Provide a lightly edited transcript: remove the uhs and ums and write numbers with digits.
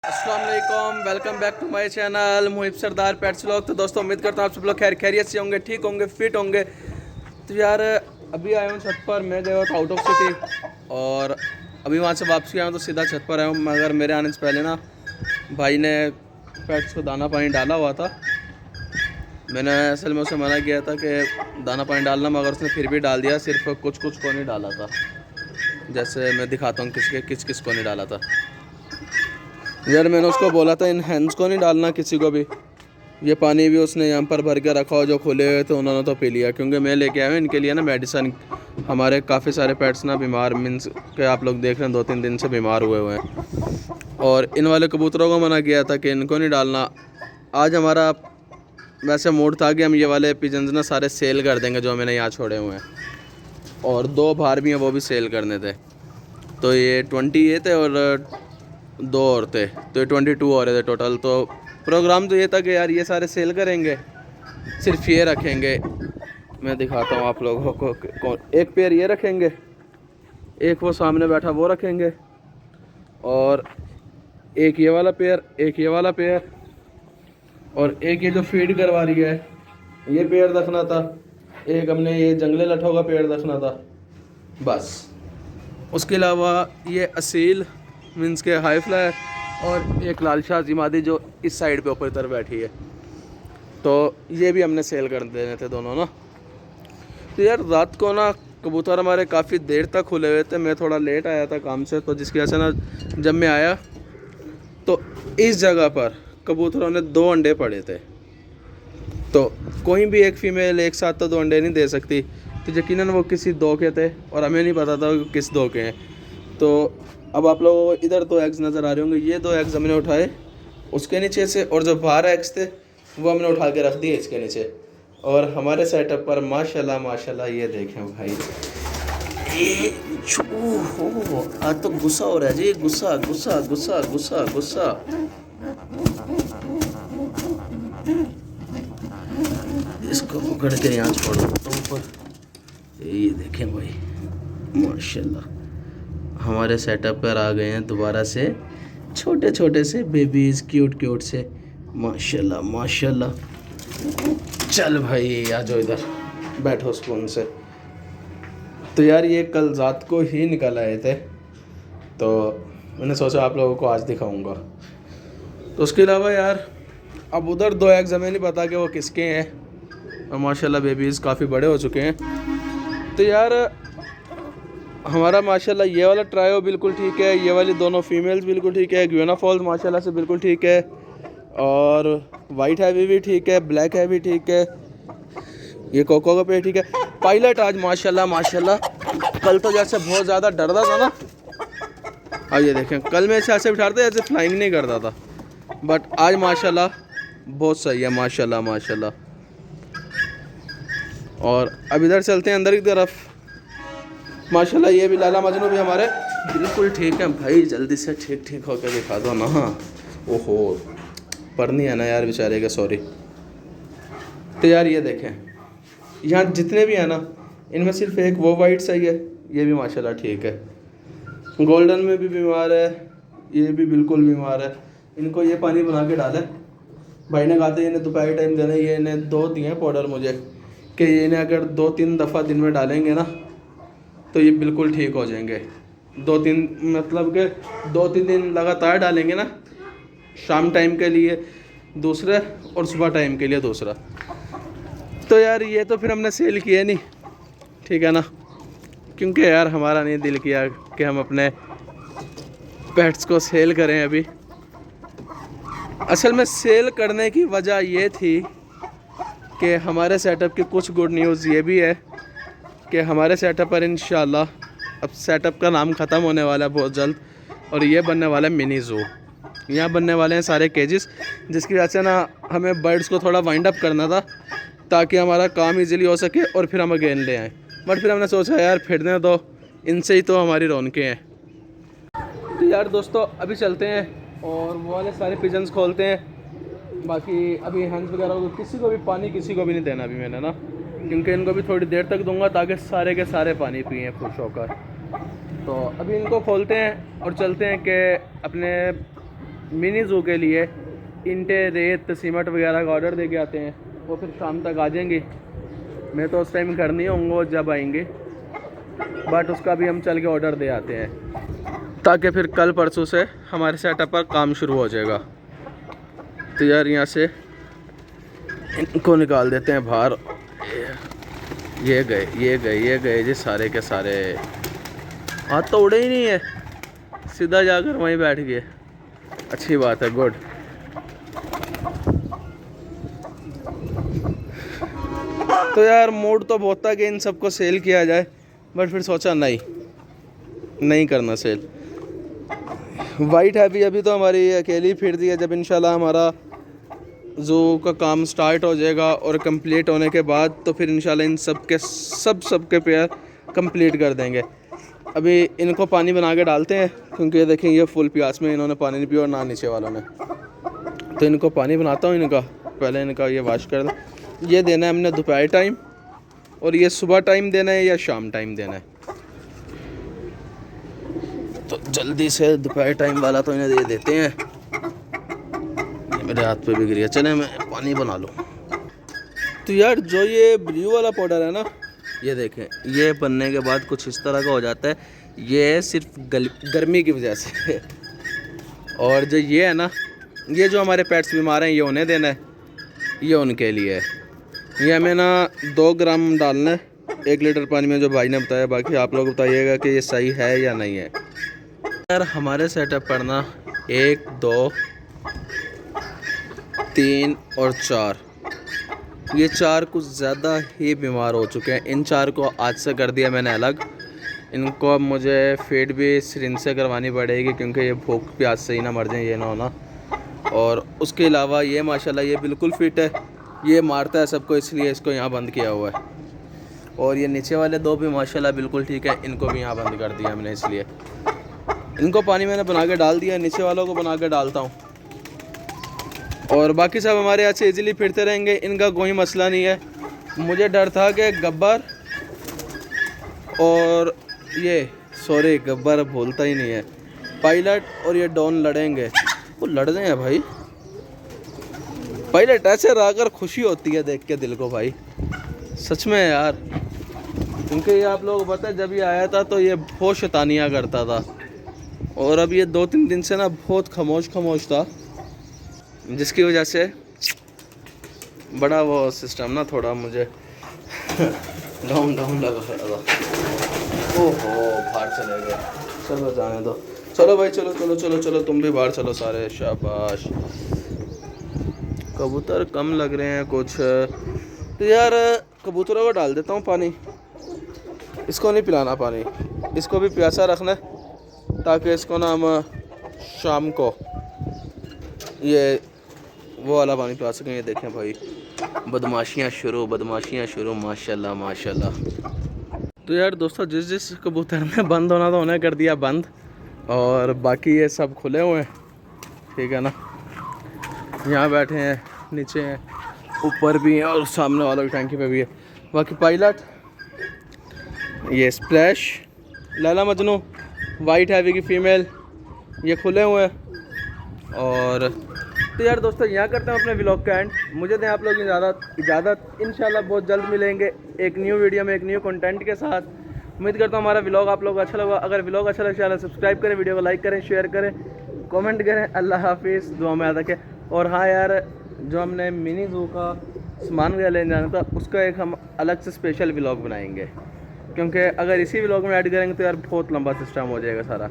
अस्सलाम वालेकुम, welcome back to my channel Muhib Sardar pets vlog. तो दोस्तों उम्मीद करता हूँ आप सब लोग खैर खैरियत से होंगे, ठीक होंगे, फिट होंगे। तो यार अभी आया हूँ छत पर। मैं गया था आउट ऑफ सिटी और अभी वहाँ से वापसी आया हूँ तो सीधा छत पर आया हूँ। मगर मेरे आने से पहले ना भाई ने पेट्स को दाना पानी डाला हुआ था। मैंने असल में उसे मना किया था कि दाना पानी डालना, मगर उसने फिर भी डाल दिया। सिर्फ कुछ कुछ को नहीं डाला था। जैसे मैं दिखाता हूँ किस किस को नहीं डाला था। यार मैंने उसको बोला था इन हैंड्स को नहीं डालना किसी को भी। ये पानी भी उसने यहाँ पर भर के रखा हो, जो खुले हुए थे उन्होंने तो पी लिया। क्योंकि मैं लेके आया हूँ इनके लिए ना मेडिसन। हमारे काफ़ी सारे पेट्स ना बीमार, मीन्स के आप लोग देख रहे हैं 2-3 दिन से बीमार हुए हैं। और इन वाले कबूतरों को मना किया था कि इनको नहीं डालना। आज हमारा वैसे मूड था कि हम ये वाले पिजन्स ना सारे सेल कर देंगे जो मैंने यहाँ छोड़े हुए हैं। और 2 बाहर भी हैं, वो भी सेल करने थे। तो ये 20 ये थे और 2 और थे, तो ये 22 हो रहे थे टोटल। तो प्रोग्राम तो ये था कि यार ये सारे सेल करेंगे, सिर्फ ये रखेंगे। मैं दिखाता हूँ आप लोगों को। एक पेयर ये रखेंगे, एक वो सामने बैठा वो रखेंगे, और एक ये वाला पेयर, एक ये वाला पेयर, और एक ये जो फीड करवा रही है ये पेयर रखना था। एक हमने ये जंगले लठों का पेड़ रखना था बस। उसके अलावा ये असील मीन्स के हाई फ्लायर और एक लाल शाह जिमादी जो इस साइड पे ऊपर तरफ बैठी है। तो ये भी हमने सेल कर देने थे दोनों ना। तो यार रात को ना कबूतर हमारे काफ़ी देर तक खुले हुए थे। मैं थोड़ा लेट आया था काम से, तो जिसकी वजह से ना जब मैं आया तो इस जगह पर कबूतरों ने 2 अंडे पड़े थे। तो कोई भी एक फ़ीमेल एक साथ तो 2 अंडे नहीं दे सकती। तो यकीनन वो किसी 2 के थे और हमें नहीं पता था कि किस 2 के हैं। तो अब आप लोगों को इधर 2 एग्स नज़र आ रहे होंगे। ये 2 एग्स हमने उठाए उसके नीचे से, और जो बाहर एग्स थे वो हमने उठा के रख दिए इसके नीचे। और हमारे सेटअप पर माशाल्लाह माशाल्लाह ये देखें भाई, ये हो आज तो गुस्सा हो रहा है जी, गुस्सा गुस्सा गुस्सा गुस्सा गुस्सा। इसको पकड़ के यहाँ छोड़ देता हूँ ऊपर। ये देखें भाई माशाल्लाह हमारे सेटअप पर आ गए हैं दोबारा से छोटे छोटे से बेबीज़, क्यूट क्यूट से, माशाल्लाह माशाल्लाह। चल भाई आ जाओ इधर, बैठो सुकून से। तो यार ये कल रात को ही निकल आए थे, तो मैंने सोचा आप लोगों को आज दिखाऊंगा। तो उसके अलावा यार अब उधर 2 एग्स हमें नहीं पता कि वो किसके हैं, और माशाल्लाह बेबीज़ काफ़ी बड़े हो चुके हैं। तो यार हमारा माशाल्लाह ये वाला ट्रायो बिल्कुल ठीक है, ये वाली दोनों फीमेल्स बिल्कुल ठीक है, ग्यूना फॉल्स माशाल्लाह से बिल्कुल ठीक है, और वाइट हैवी भी ठीक है, ब्लैक हैवी ठीक है, ये कोको का पेड़ ठीक है। पायलट आज माशाल्लाह माशाल्लाह, कल तो जैसे बहुत ज़्यादा डरता था ना। अब ये देखें, कल मैं ऐसे बिठाते जैसे फ्लाइंग नहीं करता था, बट आज माशाल्लाह बहुत सही है माशाल्लाह माशाल्लाह। और अब इधर चलते हैं अंदर की तरफ। माशाल्लाह ये भी लाला मजनू भी हमारे बिल्कुल ठीक है भाई। जल्दी से ठीक ठीक होकर दिखा दो ना। ओहो पर नहीं है ना यार बेचारे के, सॉरी। तो यार ये देखें यहाँ जितने भी हैं ना, इनमें सिर्फ एक वो वाइट सही है, ये भी माशाल्लाह ठीक है। गोल्डन में भी बीमार है, ये भी बिल्कुल बीमार है। इनको ये पानी बना के डालें, भाई ने कहा था इन्हें दोपहर टाइम देना। ये इन्हें 2 दिए पाउडर मुझे कि ये इन्हें अगर 2-3 दफ़ा दिन में डालेंगे ना तो ये बिल्कुल ठीक हो जाएंगे। 2-3 मतलब कि 2-3 दिन लगातार डालेंगे ना, शाम टाइम के लिए दूसरे और सुबह टाइम के लिए दूसरा। तो यार ये तो फिर हमने सेल किया नहीं, ठीक है ना, क्योंकि यार हमारा नहीं दिल किया कि हम अपने पेट्स को सेल करें अभी। असल में सेल करने की वजह ये थी कि हमारे सेटअप की कुछ गुड न्यूज़ ये भी है कि हमारे सेटअप पर इंशाल्लाह अब सेटअप का नाम ख़त्म होने वाला है बहुत जल्द, और ये बनने वाला है मिनी ज़ू। यहाँ बनने वाले हैं सारे केजेस, जिसकी वजह से ना हमें बर्ड्स को थोड़ा वाइंड अप करना था ताकि हमारा काम इजीली हो सके और फिर हम अगेन ले आएँ। बट फिर हमने सोचा यार फिरने दो, इनसे ही तो हमारी रौनकें हैं। तो यार दोस्तों अभी चलते हैं और वो वाले सारे पिजन्स खोलते हैं। बाकी अभी हंस वगैरह को किसी को भी पानी किसी को भी नहीं देना अभी मैंने ना, क्योंकि इनको भी थोड़ी देर तक दूंगा ताकि सारे के सारे पानी पिए खुश होकर। तो अभी इनको खोलते हैं और चलते हैं कि अपने मिनी ज़ू के लिए ईंटें, रेत, सीमेंट वगैरह का ऑर्डर दे के आते हैं। वो फिर शाम तक आ जाएंगे। मैं तो उस टाइम घर नहीं होऊंगा वो जब आएंगे, बट उसका भी हम चल के ऑर्डर दे आते हैं ताकि फिर कल परसों से हमारे सेटअप पर काम शुरू हो जाएगा। तो यार यहाँ से इनको निकाल देते हैं बाहर। ये गए जी सारे के सारे। हाथ तो उड़े ही नहीं है, सीधा जाकर वहीं बैठ गए। अच्छी बात है, गुड। तो यार मूड तो बहुत था कि इन सबको सेल किया जाए, बट फिर सोचा नहीं करना सेल। वाइट हैवी अभी तो हमारी अकेली फिरती है। जब इंशाल्लाह हमारा ज़ू का काम स्टार्ट हो जाएगा और कंप्लीट होने के बाद तो फिर इंशाल्लाह इन सबके पेयर कंप्लीट कर देंगे। अभी इनको पानी बना के डालते हैं, क्योंकि ये देखें ये फुल प्यास में इन्होंने पानी नहीं पिया और ना नीचे वालों ने। तो इनको पानी बनाता हूँ इनका, पहले इनका ये वॉश कर दें। ये देना है हमने दोपहर टाइम, और ये सुबह टाइम देना है या शाम टाइम देना है। तो जल्दी से दोपहर टाइम वाला तो इन्हें दे देते हैं। ये मेरे हाथ पे भी गिर गया। चले मैं पानी बना लूँ। तो यार जो ये ब्लू वाला पाउडर है ना, ये देखें, ये बनने के बाद कुछ इस तरह का हो जाता है। ये सिर्फ गर्मी की वजह से और जो ये है ना, ये जो हमारे पेट्स बीमार हैं ये उन्हें देना है, ये उनके लिए है। ये हमें ना 2 ग्राम डालना है 1 लीटर पानी में, जो भाई ने बताया। बाकी आप लोग बताइएगा कि ये सही है या नहीं है। यार हमारे सेटअप पर ना 1, 2, 3 और 4, ये 4 कुछ ज़्यादा ही बीमार हो चुके हैं। इन 4 को आज से कर दिया मैंने अलग। इनको अब मुझे फीड भी सिरिंज से करवानी पड़ेगी, क्योंकि ये भूख प्यास से ही ना मर जाए, ये ना होना। और उसके अलावा ये माशाल्लाह ये बिल्कुल फिट है, ये मारता है सबको, इसलिए इसको यहाँ बंद किया हुआ है। और ये नीचे वाले 2 भी माशाल्लाह बिल्कुल ठीक है, इनको भी यहाँ बंद कर दिया मैंने। इसलिए इनको पानी मैंने बना के डाल दिया, नीचे वालों को बना के डालता हूँ। और बाकी सब हमारे यहाँ से ईज़िली फिरते रहेंगे, इनका कोई मसला नहीं है। मुझे डर था कि गब्बर और गब्बर भूलता ही नहीं है, पायलट और ये डॉन लड़ेंगे। वो लड़ रहे हैं भाई। पायलट ऐसे रहकर खुशी होती है देख के दिल को भाई, सच में यार। क्योंकि ये आप लोग पता है, जब ये आया था तो ये बहुत शैतानियाँ करता था, और अब ये 2-3 दिन से ना बहुत खामोश था, जिसकी वजह से बड़ा वो सिस्टम ना थोड़ा मुझे डाउन लग रहा था। ओहो बाहर चले गए। चलो जाने दो, चलो भाई, चलो तुम भी बाहर चलो सारे। शाबाश। कबूतर कम लग रहे हैं कुछ। तो यार कबूतरों को डाल देता हूँ पानी। इसको नहीं पिलाना पानी, इसको भी प्यासा रखना है, ताकि इसको ना हम शाम को ये वो वाला पानी पिला सकें। ये देखें भाई, बदमाशियाँ शुरू माशाल्लाह। तो यार दोस्तों, जिस कबूतर ने बंद होना था उन्हें कर दिया बंद, और बाकी ये सब खुले हुए हैं, ठीक है ना। यहाँ बैठे हैं, नीचे हैं, ऊपर भी हैं, और सामने वालों की टैंकी पे भी है। बाकी पायलट, ये splash, Laila Majnu, white heavy की फ़ीमेल, ये खुले हुए हैं। और तो यार दोस्तों, यहाँ करते हैं अपने व्लॉग का एंड। मुझे दें आप लोग इजाज़त। इंशाल्लाह बहुत जल्द मिलेंगे एक न्यू वीडियो में, एक न्यू कंटेंट के साथ। उम्मीद करता हूँ हमारा व्लॉग आप लोग अच्छा लगा। अगर व्लॉग अच्छा लगे चैनल सब्सक्राइब करें, वीडियो को लाइक करें, शेयर करें, कमेंट करें। अल्लाह हाफिज़, दुआ में याद रखें। और हाँ यार, जो हमने मिनी ज़ू का सामान वगैरह लेने जाना था, उसका एक हम अलग से स्पेशल व्लॉग बनाएंगे, क्योंकि अगर इसी व्लॉग में ऐड करेंगे तो यार बहुत लंबा सिस्टम हो जाएगा सारा।